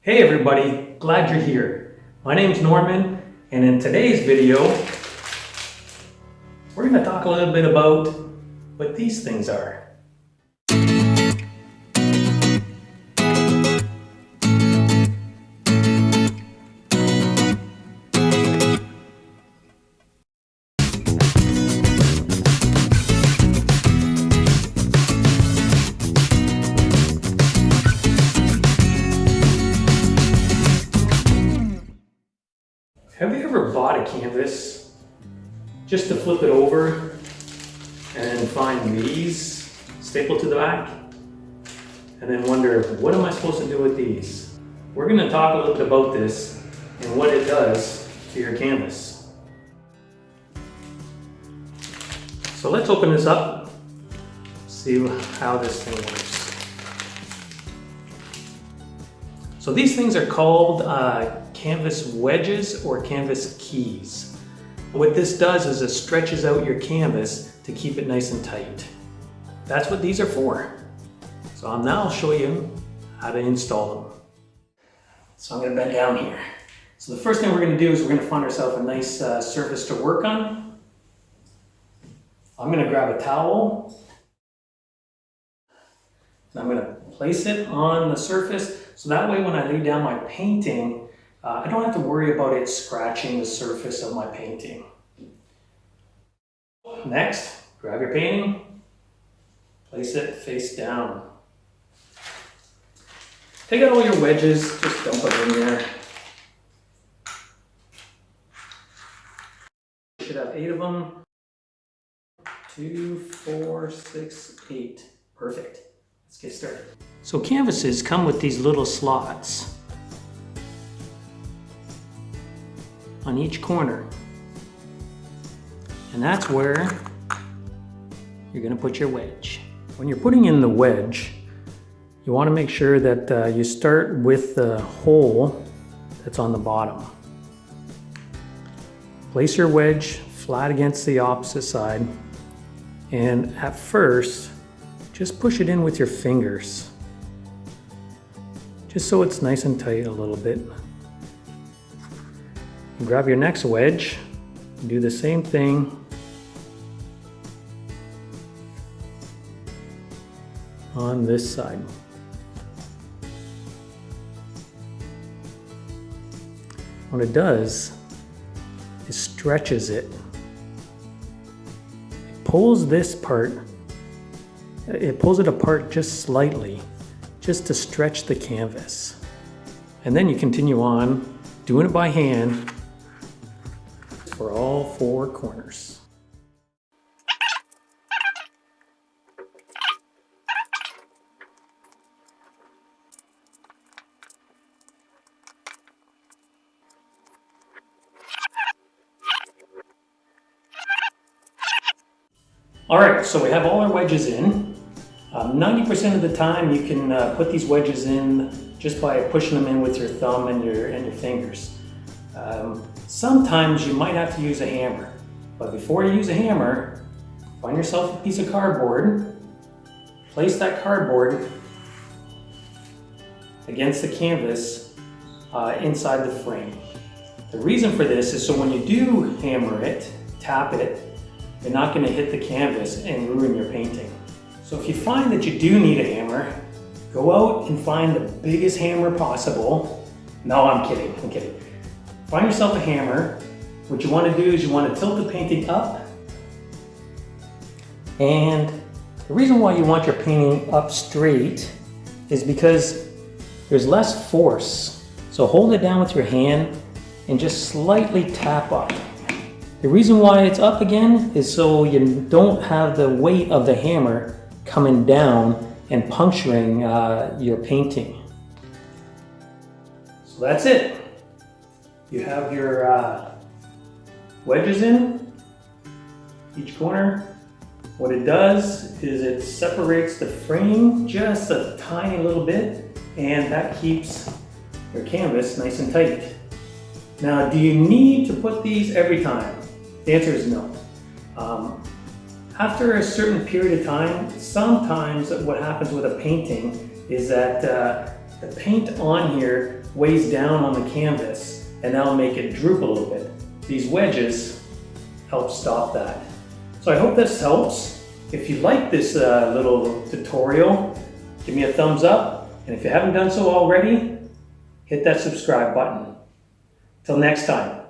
Hey everybody, glad you're here. My name's Norman, and in today's video, we're going to talk a little bit about what these things are. Have you ever bought a canvas just to flip it over and find these stapled to the back and then wonder, what am I supposed to do with these? We're going to talk a little bit about this and what it does to your canvas. So let's open this up, see how this thing works. So these things are called Canvas Wedges or Canvas Keys. What this does is it stretches out your canvas to keep it nice and tight. That's what these are for. So I'll now show you how to install them. So I'm going to bend down here. So the first thing we're going to do is we're going to find ourselves a nice surface to work on. I'm going to grab a towel and I'm going to place it on the surface so that way when I lay down my painting, I don't have to worry about it scratching the surface of my painting. Next, grab your painting, place it face down. Take out all your wedges, just dump them in there. You should have 8 of them. 2, 4, 6, 8. Perfect. Let's get started. So canvases come with these little slots on each corner, and that's where you're going to put your wedge. When you're putting in the wedge, you want to make sure that you start with the hole that's on the bottom. Place your wedge flat against the opposite side, and at first just push it in with your fingers, just so it's nice and tight a little bit. Grab your next wedge, do the same thing on this side. What it does is stretches it. It pulls this part, it pulls it apart just slightly, just to stretch the canvas. And then you continue on doing it by hand for all 4 corners. All right, so we have all our wedges in. 90% of the time you can put these wedges in just by pushing them in with your thumb and your fingers. Sometimes you might have to use a hammer, but before you use a hammer, find yourself a piece of cardboard, place that cardboard against the canvas inside the frame. The reason for this is so when you do hammer it, tap it, you're not going to hit the canvas and ruin your painting. So if you find that you do need a hammer, go out and find the biggest hammer possible. No, I'm kidding. Find yourself a hammer. What you want to do is you want to tilt the painting up. And the reason why you want your painting up straight is because there's less force. So hold it down with your hand and just slightly tap up. The reason why it's up again is so you don't have the weight of the hammer coming down and puncturing your painting. So that's it. You have your wedges in each corner. What it does is it separates the frame just a tiny little bit, and that keeps your canvas nice and tight. Now, do you need to put these every time? The answer is no. After a certain period of time, sometimes what happens with a painting is that the paint on here weighs down on the canvas and that'll make it droop a little bit. These wedges help stop that. So I hope this helps. If you like this little tutorial, give me a thumbs up. And if you haven't done so already, hit that subscribe button. Till next time.